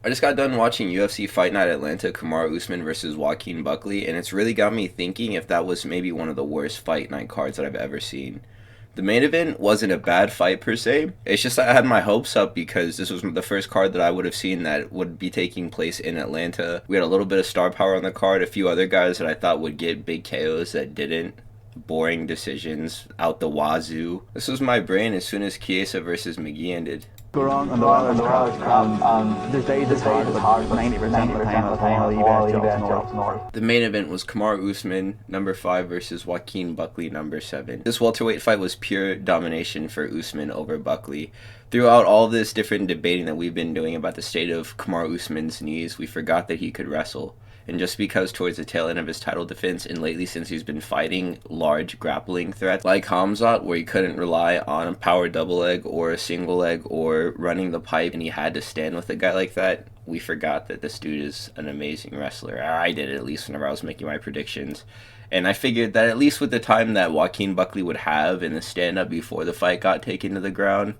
I just got done watching UFC Fight Night Atlanta, Kamaru Usman versus Joaquin Buckley, and it's really got me thinking if that was maybe one of the worst fight night cards that I've ever seen. The main event wasn't a bad fight per se. It's just that I had my hopes up because this was the first card that I would have seen that would be taking place in Atlanta. We had a little bit of star power on the card, a few other guys that I thought would get big KOs that didn't. Boring decisions out the wazoo. This was my brain as soon as Chiesa versus Mcghee ended. Go wrong on the road. There's days it's hard, but 90% of the time all you best jumps north. The main event was Kamaru Usman, number 5, versus Joaquin Buckley, number 7. This welterweight fight was pure domination for Usman over Buckley. Throughout all this different debating that we've been doing about the state of Kamaru Usman's knees, we forgot that he could wrestle. And just because towards the tail end of his title defense and lately since he's been fighting large grappling threats like Khamzat, where he couldn't rely on a power double leg or a single leg or running the pipe and he had to stand with a guy like that, we forgot that this dude is an amazing wrestler. I did, at least whenever I was making my predictions. And I figured that at least with the time that Joaquin Buckley would have in the stand-up before the fight got taken to the ground,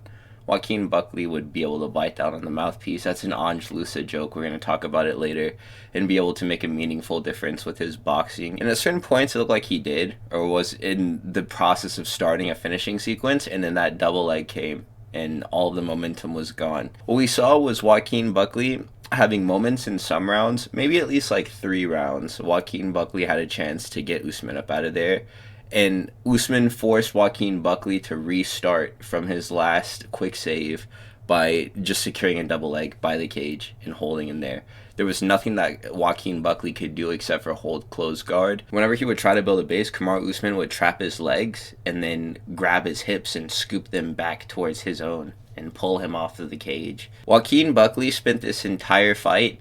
Joaquin Buckley would be able to bite down on the mouthpiece. That's an Ange Lusa joke. We're going to talk about it later. And be able to make a meaningful difference with his boxing. And at certain points, it looked like he did, or was in the process of starting a finishing sequence. And then that double leg came, and all the momentum was gone. What we saw was Joaquin Buckley having moments in some rounds, maybe at least like 3 rounds. Joaquin Buckley had a chance to get Usman up out of there. And Usman forced Joaquin Buckley to restart from his last quick save by just securing a double leg by the cage and holding him there. There was nothing that Joaquin Buckley could do except for hold close guard. Whenever he would try to build a base, Kamaru Usman would trap his legs and then grab his hips and scoop them back towards his own and pull him off of the cage. Joaquin Buckley spent this entire fight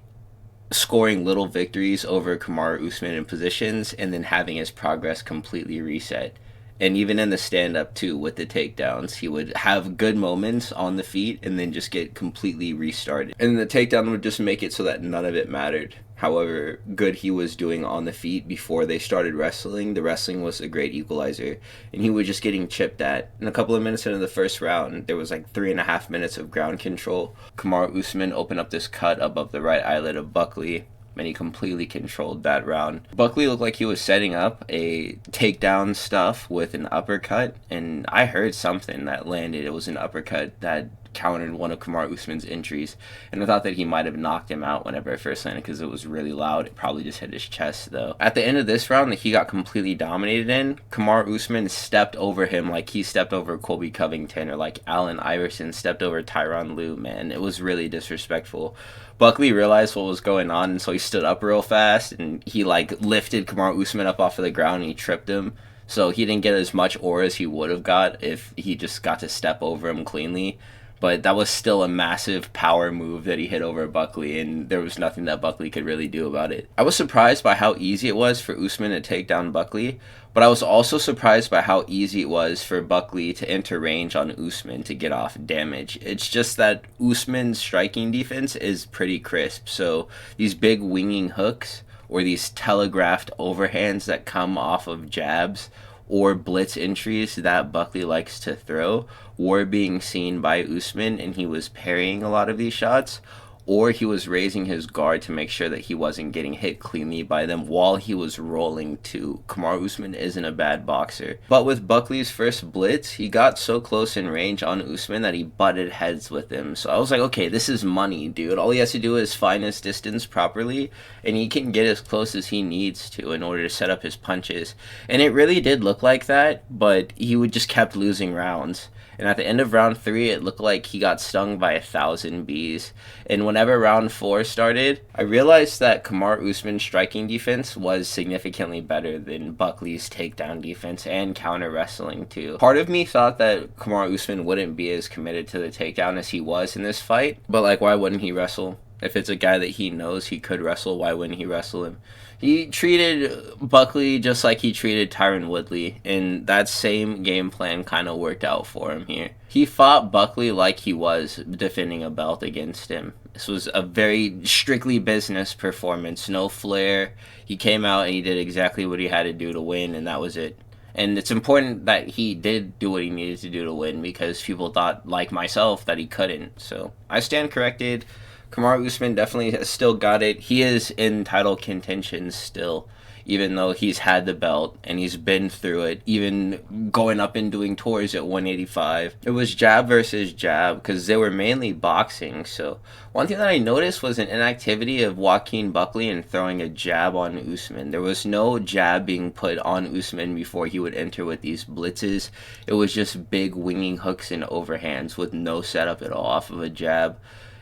scoring little victories over Kamaru Usman in positions and then having his progress completely reset. And even in the stand-up, too, with the takedowns, he would have good moments on the feet and then just get completely restarted. And the takedown would just make it so that none of it mattered. However good he was doing on the feet before they started wrestling, the wrestling was a great equalizer. And he was just getting chipped at. In a couple of minutes into the first round, there was like 3.5 minutes of ground control. Kamaru Usman opened up this cut above the right eyelid of Buckley, and he completely controlled that round. Buckley looked like he was setting up a takedown stuff with an uppercut, and I heard something that landed. It was an uppercut that countered one of Kamaru Usman's entries, and I thought that he might have knocked him out whenever it first landed because it was really loud. It probably just hit his chest, though. At the end of this round that he got completely dominated in, Kamaru Usman stepped over him like he stepped over Colby Covington or like Allen Iverson stepped over Tyronn Lue, man. It was really disrespectful. Buckley realized what was going on, and so he stood up real fast, and he like lifted Kamaru Usman up off of the ground, and he tripped him. So he didn't get as much aura as he would have got if he just got to step over him cleanly. But that was still a massive power move that he hit over Buckley, and there was nothing that Buckley could really do about it. I was surprised by how easy it was for Usman to take down Buckley, but I was also surprised by how easy it was for Buckley to enter range on Usman to get off damage. It's just that Usman's striking defense is pretty crisp, so these big winging hooks or these telegraphed overhands that come off of jabs or blitz entries that Buckley likes to throw were being seen by Usman, and he was parrying a lot of these shots, or he was raising his guard to make sure that he wasn't getting hit cleanly by them while he was rolling too. Kamaru Usman isn't a bad boxer. But with Buckley's first blitz, he got so close in range on Usman that he butted heads with him. So I was like, okay, this is money, dude. All he has to do is find his distance properly, and he can get as close as he needs to in order to set up his punches. And it really did look like that, but he would just kept losing rounds. And at the end of round 3, it looked like he got stung by 1,000 bees. And whenever round 4 started, I realized that Kamaru Usman's striking defense was significantly better than Buckley's takedown defense and counter wrestling too. Part of me thought that Kamaru Usman wouldn't be as committed to the takedown as he was in this fight. But like, why wouldn't he wrestle? If it's a guy that he knows he could wrestle, why wouldn't he wrestle him? He treated Buckley just like he treated Tyron Woodley, and that same game plan kind of worked out for him here. He fought Buckley like he was defending a belt against him. This was a very strictly business performance, no flair. He came out and he did exactly what he had to do to win, and that was it. And it's important that he did do what he needed to do to win because people thought, like myself, that he couldn't. So I stand corrected. Kamaru Usman definitely has still got it. He is in title contention still, even though he's had the belt and he's been through it, even going up and doing tours at 185. It was jab versus jab because they were mainly boxing. So one thing that I noticed was an inactivity of Joaquin Buckley and throwing a jab on Usman. There was no jab being put on Usman before he would enter with these blitzes. It was just big winging hooks and overhands with no setup at all off of a jab.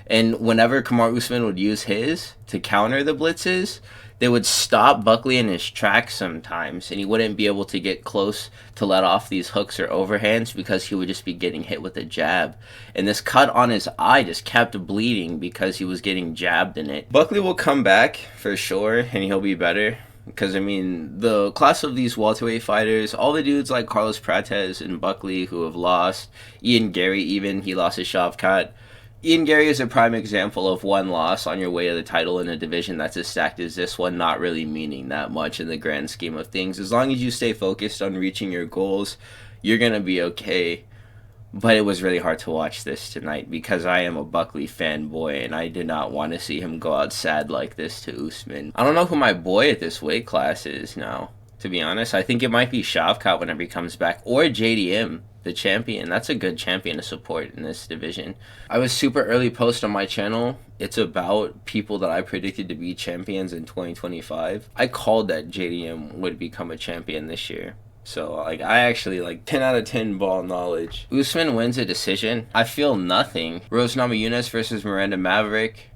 And whenever Kamaru Usman would use his to counter the blitzes, they would stop Buckley in his tracks sometimes, and he wouldn't be able to get close to let off these hooks or overhands because he would just be getting hit with a jab. And this cut on his eye just kept bleeding because he was getting jabbed in it. Buckley will come back for sure, and he'll be better. Because, I mean, the class of these welterweight fighters, all the dudes like Carlos Prates and Buckley who have lost, Ian Gary even, he lost his Shavkat. Ian Gary is a prime example of one loss on your way to the title in a division that's as stacked as this one, not really meaning that much in the grand scheme of things. As long as you stay focused on reaching your goals, you're going to be okay. But it was really hard to watch this tonight because I am a Buckley fanboy and I did not want to see him go out sad like this to Usman. I don't know who my boy at this weight class is now, to be honest. I think it might be Shavkat whenever he comes back, or JDM. The champion. That's a good champion to support in this division. I was super early post on my channel. It's about people that I predicted to be champions in 2025. I called that JDM would become a champion this year. So, I actually, 10 out of 10 ball knowledge. Usman wins a decision. I feel nothing. Rose Namajunas versus Miranda Maverick.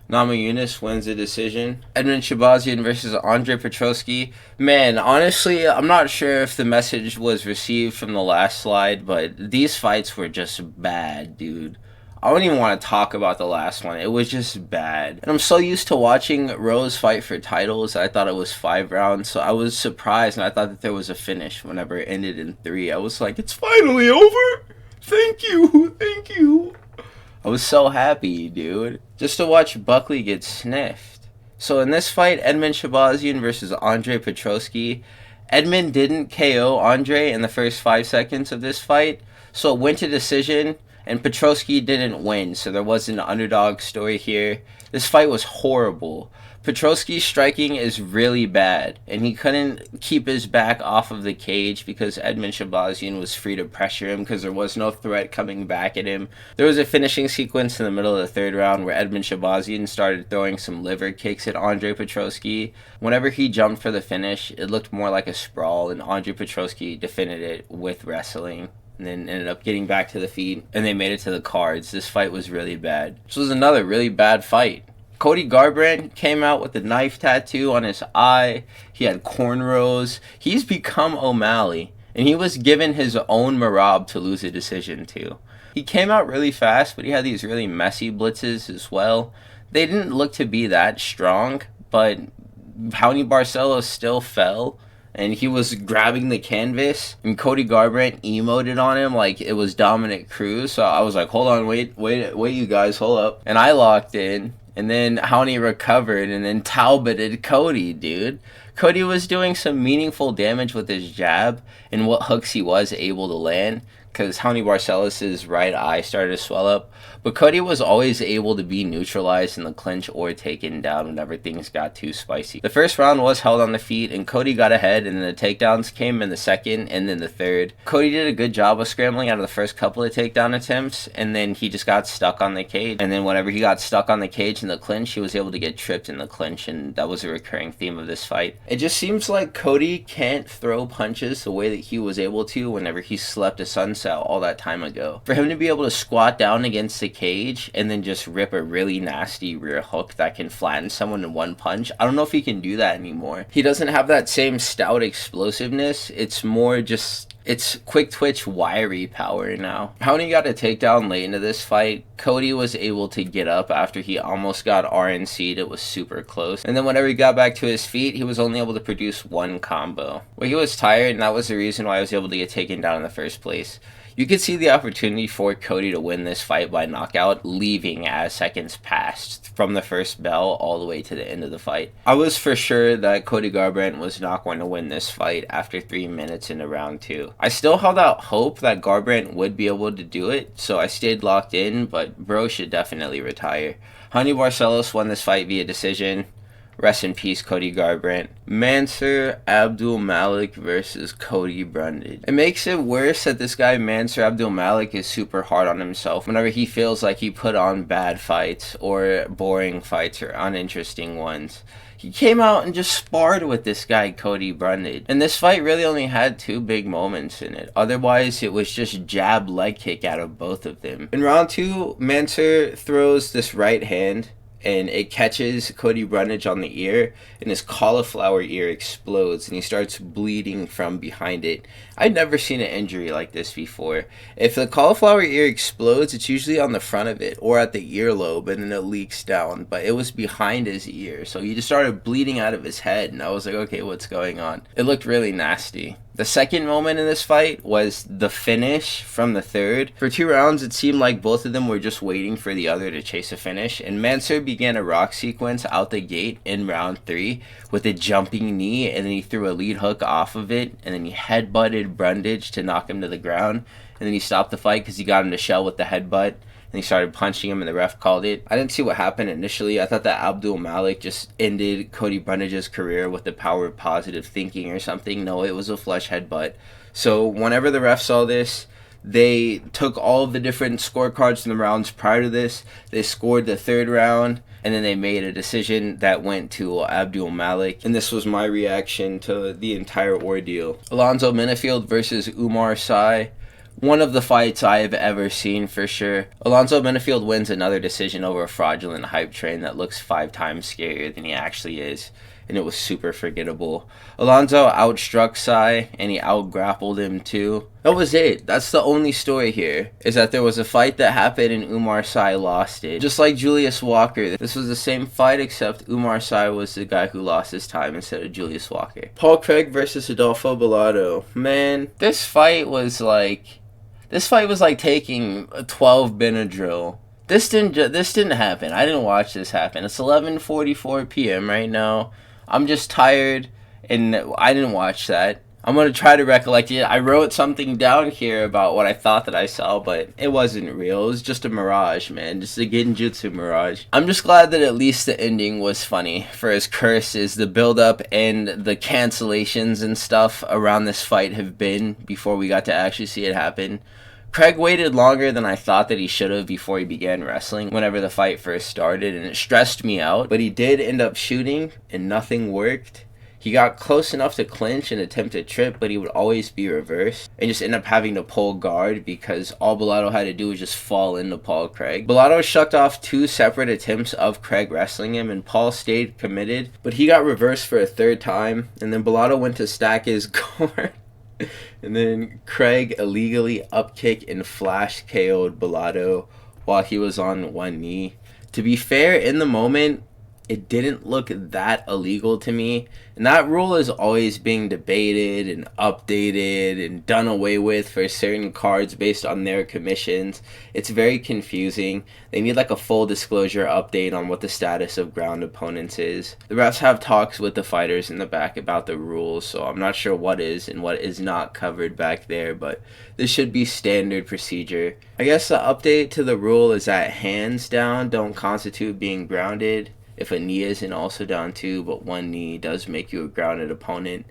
Namajunas wins the decision. Edmen Shabazyan versus Andre Petroski. Man, honestly, I'm not sure if the message was received from the last slide, but these fights were just bad, dude. I don't even want to talk about the last one. It was just bad. And I'm so used to watching Rose fight for titles. I thought it was 5 rounds, so I was surprised, and I thought that there was a finish whenever it ended in 3. I was like, it's finally over! Thank you! Thank you! I was so happy, dude. Just to watch Buckley get sniffed. So in this fight, Edmen Shabazyan versus Andre Petroski. Edmen didn't KO Andre in the first 5 seconds of this fight, so it went to decision, and Petroski didn't win, so there was an underdog story here. This fight was horrible. Petroski's striking is really bad, and he couldn't keep his back off of the cage because Edmen Shabazyan was free to pressure him because there was no threat coming back at him. There was a finishing sequence in the middle of the 3rd round where Edmen Shabazyan started throwing some liver kicks at Andre Petroski. Whenever he jumped for the finish, it looked more like a sprawl, and Andre Petroski defended it with wrestling. And then ended up getting back to the feet, and they made it to the cards. This fight was really bad. This was another really bad fight. Cody Garbrandt came out with a knife tattoo on his eye. He had cornrows. He's become O'Malley, and he was given his own Marab to lose a decision to. He came out really fast, but he had these really messy blitzes as well. They didn't look to be that strong, but Barcelos still fell. And he was grabbing the canvas, and Cody Garbrandt emoted on him like it was Dominic Cruz. So I was like, hold on, wait, you guys, hold up. And I locked in, and then Howney recovered, and then Talboted Cody, dude. Cody was doing some meaningful damage with his jab and what hooks he was able to land, because Howney Barcelos' right eye started to swell up. But Cody was always able to be neutralized in the clinch or taken down whenever things got too spicy. The first round was held on the feet, and Cody got ahead, and then the takedowns came in the 2nd and then the 3rd. Cody did a good job of scrambling out of the first couple of takedown attempts, and then he just got stuck on the cage. And then whenever he got stuck on the cage in the clinch, he was able to get tripped in the clinch, and that was a recurring theme of this fight. It just seems like Cody can't throw punches the way that he was able to whenever he slept a sunset all that time ago. For him to be able to squat down against the cage and then just rip a really nasty rear hook that can flatten someone in one punch, I don't know if he can do that anymore. He doesn't have that same stout explosiveness. It's more just, it's quick twitch, wiry power now. Howney got a takedown late into this fight. Cody was able to get up after he almost got RNC'd. It was super close. And then whenever he got back to his feet, he was only able to produce 1 combo. Well, he was tired, and that was the reason why I was able to get taken down in the first place. You could see the opportunity for Cody to win this fight by knockout, leaving as seconds passed from the first bell all the way to the end of the fight. I was for sure that Cody Garbrandt was not going to win this fight after 3 minutes into round 2. I still held out hope that Garbrandt would be able to do it, so I stayed locked in, but bro should definitely retire. Honey Barcelos won this fight via decision. Rest in peace, Cody Garbrandt. Mansur Abdul Malik versus Cody Brundage. It makes it worse that this guy Mansur Abdul Malik is super hard on himself whenever he feels like he put on bad fights or boring fights or uninteresting ones. He came out and just sparred with this guy Cody Brundage. And this fight really only had 2 big moments in it. Otherwise, it was just jab leg kick out of both of them. In round 2, Mansur throws this right hand, and it catches Cody Brundage on the ear, and his cauliflower ear explodes, and he starts bleeding from behind it. I'd never seen an injury like this before. If the cauliflower ear explodes, it's usually on the front of it, or at the earlobe, and then it leaks down, but it was behind his ear, so he just started bleeding out of his head, and I was like, okay, what's going on? It looked really nasty. The second moment in this fight was the finish from the third. For 2 rounds, it seemed like both of them were just waiting for the other to chase a finish, and Mansur began a rock sequence out the gate in round 3 with a jumping knee, and then he threw a lead hook off of it, and then he headbutted Brundage to knock him to the ground, and then he stopped the fight because he got him to shell with the headbutt. And he started punching him, and the ref called it. I didn't see what happened initially. I thought that Abdul Malik just ended Cody Brundage's career with the power of positive thinking or something. No, it was a flush headbutt. So whenever the ref saw this, they took all of the different scorecards from the rounds prior to this. They scored the 3rd round, and then they made a decision that went to Abdul Malik. And this was my reaction to the entire ordeal. Alonzo Menifield versus Oumar Sy. One of the fights I have ever seen for sure. Alonzo Menifield wins another decision over a fraudulent hype train that looks 5 times scarier than he actually is. And it was super forgettable. Alonzo outstruck Sy, and he outgrappled him too. That was it. That's the only story here, is that there was a fight that happened and Oumar Sy lost it. Just like Julius Walker. This was the same fight, except Oumar Sy was the guy who lost his time instead of Julius Walker. Paul Craig versus Rodolfo Bellato. Man, this fight was like taking a 12 Benadryl. This didn't happen. I didn't watch this happen. It's 11:44 p.m. right now. I'm just tired, and I didn't watch that. I'm going to try to recollect it. I wrote something down here about what I thought that I saw, but it wasn't real. It was just a mirage, man. Just a genjutsu mirage. I'm just glad that at least the ending was funny. For as cursed as the build-up and the cancellations and stuff around this fight have been before we got to actually see it happen, Craig waited longer than I thought that he should have before he began wrestling whenever the fight first started, and it stressed me out. But he did end up shooting, and nothing worked. He got close enough to clinch and attempt a trip, but he would always be reversed and just end up having to pull guard because all Bellato had to do was just fall into Paul Craig. Bellato shucked off 2 separate attempts of Craig wrestling him, and Paul stayed committed, but he got reversed for a 3rd time, and then Bellato went to stack his guard. And then Craig illegally upkick and flash KO'd Bellato while he was on one knee. To be fair, in the moment, it didn't look that illegal to me. And that rule is always being debated and updated and done away with for certain cards based on their commissions. It's very confusing. They need like a full disclosure update on what the status of ground opponents is. The refs have talks with the fighters in the back about the rules, so I'm not sure what is and what is not covered back there, but this should be standard procedure. I guess the update to the rule is that hands down don't constitute being grounded if a knee isn't also down too, but one knee does make you a grounded opponent.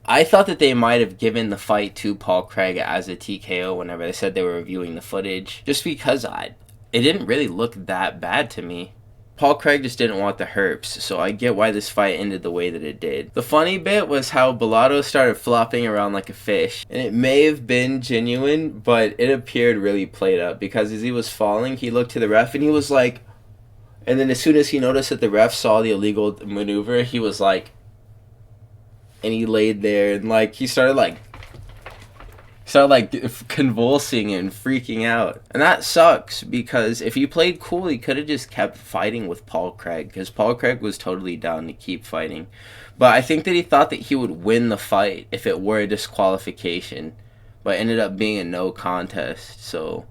I thought that they might have given the fight to Paul Craig as a TKO whenever they said they were reviewing the footage, just because it didn't really look that bad to me. Paul Craig just didn't want the herps, so I get why this fight ended the way that it did. The funny bit was how Bellato started flopping around like a fish, and it may have been genuine, but it appeared really played up, because as he was falling, he looked to the ref and he was like, and then as soon as he noticed that the ref saw the illegal maneuver, he was like, and he laid there and like he started convulsing and freaking out. And that sucks, because if he played cool, he could have just kept fighting with Paul Craig, because Paul Craig was totally down to keep fighting. But I think that he thought that he would win the fight if it were a disqualification. but ended up being a no contest. So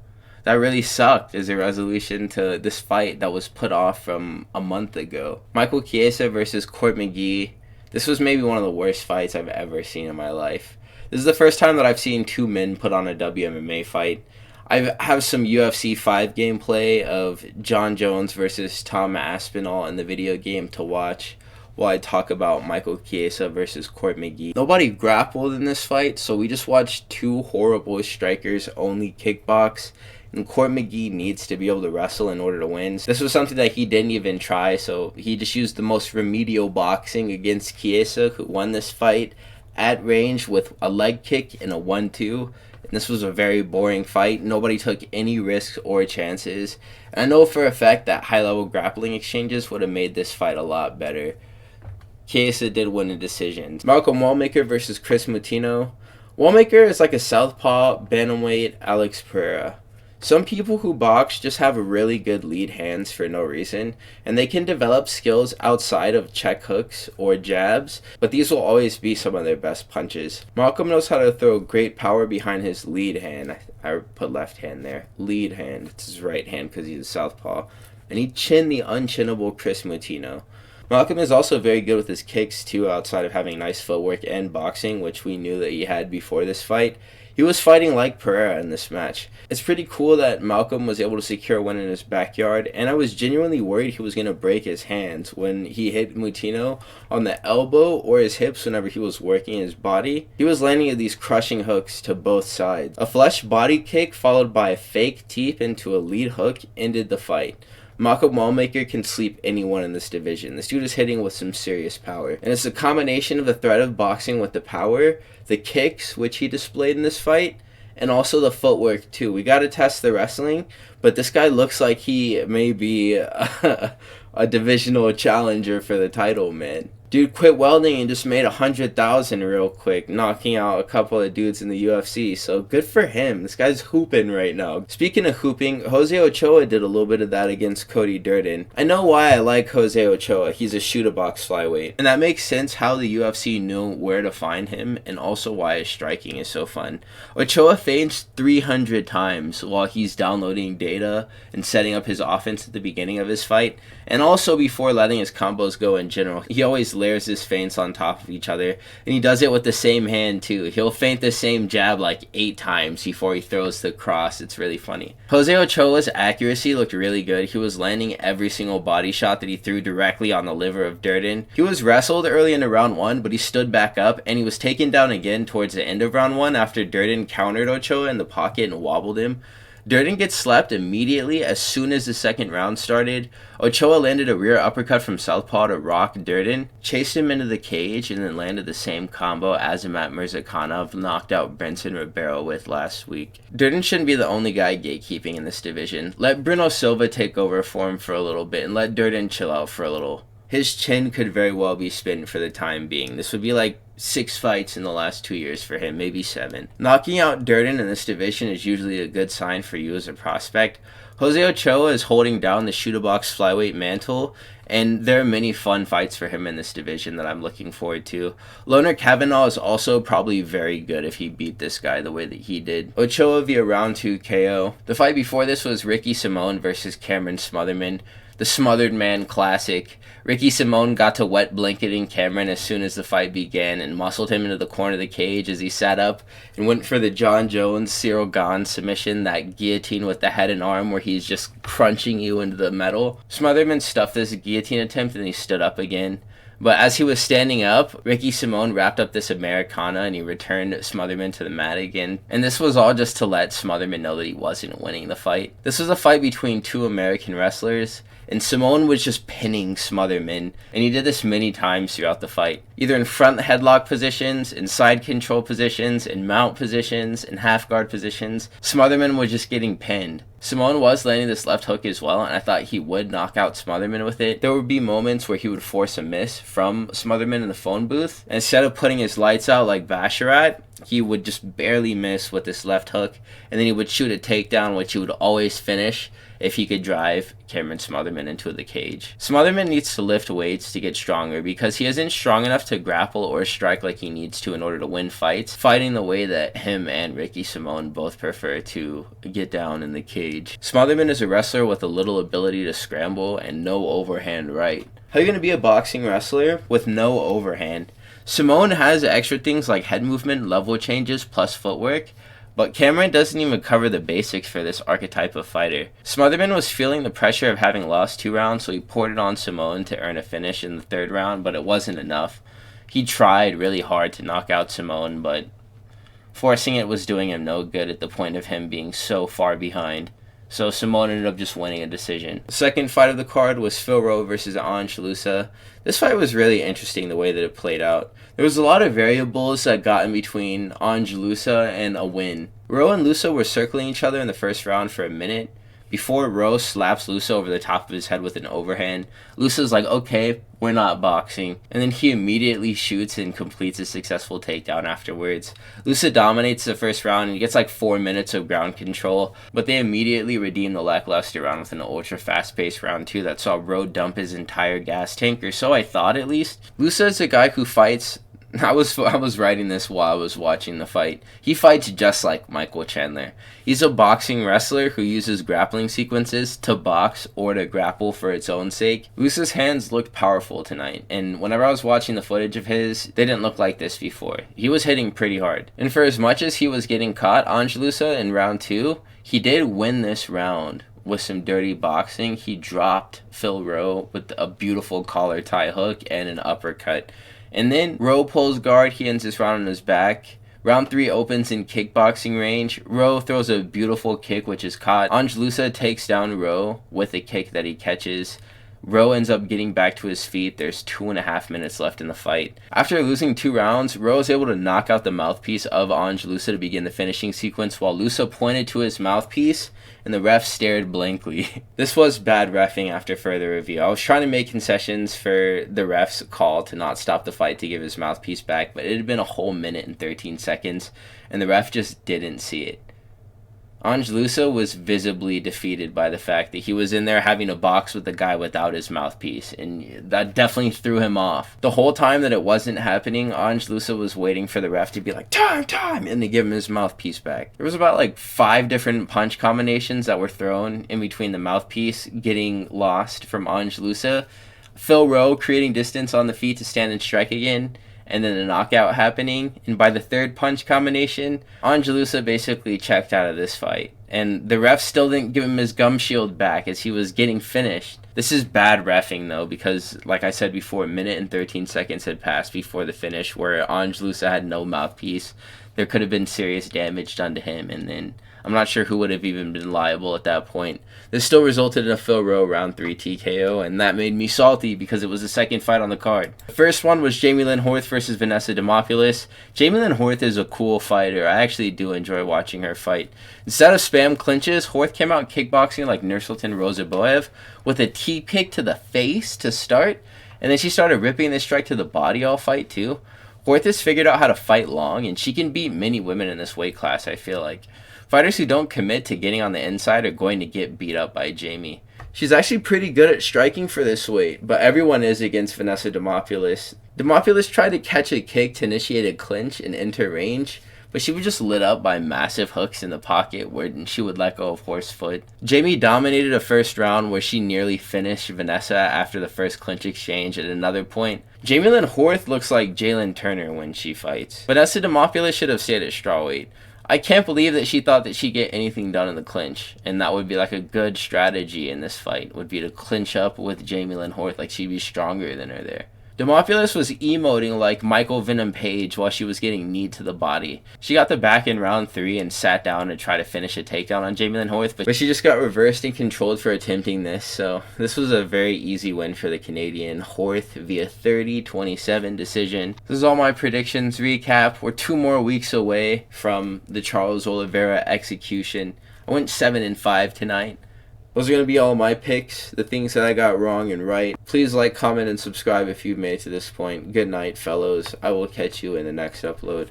that really sucked as a resolution to this fight that was put off from a month ago. Michael Chiesa versus Mcghee. This was maybe one of the worst fights I've ever seen in my life. This is the first time that I've seen two men put on a WMMA fight. I have some UFC 5 gameplay of John Jones versus Tom Aspinall in the video game to watch while I talk about Michael Chiesa versus Mcghee. Nobody grappled in this fight, so we just watched two horrible strikers only kickbox, and Mcghee needs to be able to wrestle in order to win. This was something that he didn't even try, so he just used the most remedial boxing against Chiesa, who won this fight at range with a leg kick and a 1-2. This was a very boring fight. Nobody took any risks or chances. And I know for a fact that high-level grappling exchanges would have made this fight a lot better. Chiesa did win a decision. Wellmaker versus Kris Moutinho. Wellmaker is like a southpaw bantamweight Alex Pereira. Some people who box just have really good lead hands for no reason, and they can develop skills outside of check hooks or jabs, but these will always be some of their best punches. Malcolm knows how to throw great power behind his lead hand. I put left hand there. Lead hand. It's his right hand because he's a southpaw. And he chinned the unchinnable Kris Moutinho. Malcolm is also very good with his kicks too, outside of having nice footwork and boxing, which we knew that he had before this fight. He was fighting like Pereira in this match. It's pretty cool that Malcolm was able to secure a win in his backyard, and I was genuinely worried he was going to break his hands when he hit Moutinho on the elbow or his hips whenever he was working his body. He was landing these crushing hooks to both sides. A flush body kick followed by a fake teep into a lead hook ended the fight. Malcolm Wellmaker can sleep anyone in this division. This dude is hitting with some serious power. And it's a combination of the threat of boxing with the power, the kicks, which he displayed in this fight, and also the footwork too. We got to test the wrestling, but this guy looks like he may be a divisional challenger for the title, man. Dude quit welding and just made $100,000 real quick, knocking out a couple of dudes in the UFC. So good for him. This guy's hooping right now. Speaking of hooping, Jose Ochoa did a little bit of that against Cody Durden. I know why I like Jose Ochoa. He's a shoot-a-box flyweight. And that makes sense how the UFC knew where to find him, and also why his striking is so fun. Ochoa feints 300 times while he's downloading data and setting up his offense at the beginning of his fight, and also before letting his combos go in general. He always layers his feints on top of each other, and he does it with the same hand too. He'll feint the same jab like 8 times before he throws the cross. It's really funny. Jose Ochoa's accuracy looked really good. He was landing every single body shot that he threw directly on the liver of Durden. He was wrestled early into round 1, but he stood back up, and he was taken down again towards the end of round 1 after Durden countered Ochoa in the pocket and wobbled him. Durden gets slapped immediately as soon as the second round started. Ochoa landed a rear uppercut from southpaw to rock Durden, chased him into the cage, and then landed the same combo Azamat Mirzakhanov knocked out Brenton Ribeiro with last week. Durden shouldn't be the only guy gatekeeping in this division. Let Bruno Silva take over for him for a little bit, and let Durden chill out for a little. His chin could very well be spent for the time being. This would be like 6 fights in the last 2 years for him, maybe 7. Knocking out Durden in this division is usually a good sign for you as a prospect. Jose Ochoa is holding down the shoot-a-box flyweight mantle, and there are many fun fights for him in this division that I'm looking forward to. Loner Kavanaugh is also probably very good if he beat this guy the way that he did. Ochoa via round 2 KO. The fight before this was Ricky Simón versus Cameron Smotherman. The Smothered Man Classic. Ricky Simón got to wet blanketing Cameron as soon as the fight began and muscled him into the corner of the cage as he sat up and went for the John Jones Cyril Gane submission, that guillotine with the head and arm where he's just crunching you into the metal. Smotherman stuffed this guillotine attempt and he stood up again. But as he was standing up, Ricky Simón wrapped up this Americana and he returned Smotherman to the mat again. And this was all just to let Smotherman know that he wasn't winning the fight. This was a fight between 2 American wrestlers, and Simón was just pinning Smotherman, and he did this many times throughout the fight. Either in front headlock positions, in side control positions, in mount positions, in half guard positions. Smotherman was just getting pinned. Simón was landing this left hook as well, and I thought he would knock out Smotherman with it. There would be moments where he would force a miss from Smotherman in the phone booth, and instead of putting his lights out like Basharat, he would just barely miss with this left hook, and then he would shoot a takedown, which he would always finish if he could drive Cameron Smotherman into the cage. Smotherman needs to lift weights to get stronger because he isn't strong enough to grapple or strike like he needs to in order to win fights, fighting the way that him and Ricky Simón both prefer to get down in the cage. Smotherman is a wrestler with a little ability to scramble and no overhand right. How are you going to be a boxing wrestler with no overhand? Simón has extra things like head movement, level changes, plus footwork, but Cameron doesn't even cover the basics for this archetype of fighter. Smotherman was feeling the pressure of having lost 2 rounds, so he poured it on Simón to earn a finish in the 3rd round, but it wasn't enough. He tried really hard to knock out Simón, but forcing it was doing him no good at the point of him being so far behind. So Simón ended up just winning a decision. The second fight of the card was Phil Rowe versus Ange Loosa. This fight was really interesting the way that it played out. There was a lot of variables that got in between Ange Loosa and a win. Rowe and Loosa were circling each other in the first round for a minute before Rowe slaps Loosa over the top of his head with an overhand. Loosa's like, okay, we're not boxing. And then he immediately shoots and completes a successful takedown afterwards. Loosa dominates the first round and gets like 4 minutes of ground control, but they immediately redeem the lackluster round with an ultra fast-paced round 2 that saw Rowe dump his entire gas tank, or so I thought at least. Loosa is a guy who fights... I was writing this while I was watching the fight. He fights just like Michael Chandler. He's a boxing wrestler who uses grappling sequences to box or to grapple for its own sake. Loosa's hands looked powerful tonight, and whenever I was watching the footage of his, they didn't look like this before. He was hitting pretty hard. And for as much as he was getting caught, Ange Loosa in round 2, he did win this round with some dirty boxing. He dropped Phil Rowe with a beautiful collar tie hook and an uppercut. And then Rowe pulls guard. He ends this round on his back. Round 3 opens in kickboxing range. Rowe throws a beautiful kick, which is caught. Ange Loosa takes down Rowe with a kick that he catches. Rowe ends up getting back to his feet. There's 2.5 minutes left in the fight. After losing 2 rounds, Rowe is able to knock out the mouthpiece of Ange Loosa to begin the finishing sequence while Loosa pointed to his mouthpiece and the ref stared blankly. This was bad reffing after further review. I was trying to make concessions for the ref's call to not stop the fight to give his mouthpiece back, but it had been a whole minute and 13 seconds, and the ref just didn't see it. Ange Loosa was visibly defeated by the fact that he was in there having a box with the guy without his mouthpiece, and that definitely threw him off. The whole time that it wasn't happening, Ange Loosa was waiting for the ref to be like, time, and to give him his mouthpiece back. There was about like 5 different punch combinations that were thrown in between the mouthpiece getting lost from Ange Loosa, Phil Rowe creating distance on the feet to stand and strike again, and then a knockout happening, and by the 3rd punch combination, Ange Loosa basically checked out of this fight. And the ref still didn't give him his gum shield back as he was getting finished. This is bad reffing though, because like I said before, a minute and 13 seconds had passed before the finish where Ange Loosa had no mouthpiece. There could have been serious damage done to him, and then I'm not sure who would have even been liable at that point. This still resulted in a Phil Rowe round 3 TKO, and that made me salty because it was the second fight on the card. The first one was Jamey-Lyn Horth versus Vanessa Demopoulos. Jamey-Lyn Horth is a cool fighter. I actually do enjoy watching her fight. Instead of spam clinches, Horth came out kickboxing like Nursultan Rozaboev with a T-pick to the face to start, and then she started ripping this strike to the body all fight too. Horth has figured out how to fight long, and she can beat many women in this weight class, I feel like. Fighters who don't commit to getting on the inside are going to get beat up by Jamie. She's actually pretty good at striking for this weight, but everyone is against Vanessa Demopoulos. Demopoulos tried to catch a kick to initiate a clinch and enter range, but she was just lit up by massive hooks in the pocket where she would let go of Horth's foot. Jamie dominated a first round where she nearly finished Vanessa after the first clinch exchange at another point. Jamey-Lyn Horth looks like Jalen Turner when she fights. Vanessa Demopoulos should have stayed at strawweight. I can't believe that she thought that she'd get anything done in the clinch, and that would be like a good strategy in this fight, would be to clinch up with Jamey-Lyn Horth, like she'd be stronger than her there. Demopoulos was emoting like Michael Venom Page while she was getting kneed to the body. She got the back in round 3 and sat down to try to finish a takedown on Jamey-Lyn Horth, but she just got reversed and controlled for attempting this, so this was a very easy win for the Canadian. Horth via 30-27 decision. This is all my predictions. Recap, we're 2 more weeks away from the Charles Oliveira execution. I went 7-5 tonight. Those are going to be all my picks, the things that I got wrong and right. Please like, comment, and subscribe if you've made it to this point. Good night, fellows. I will catch you in the next upload.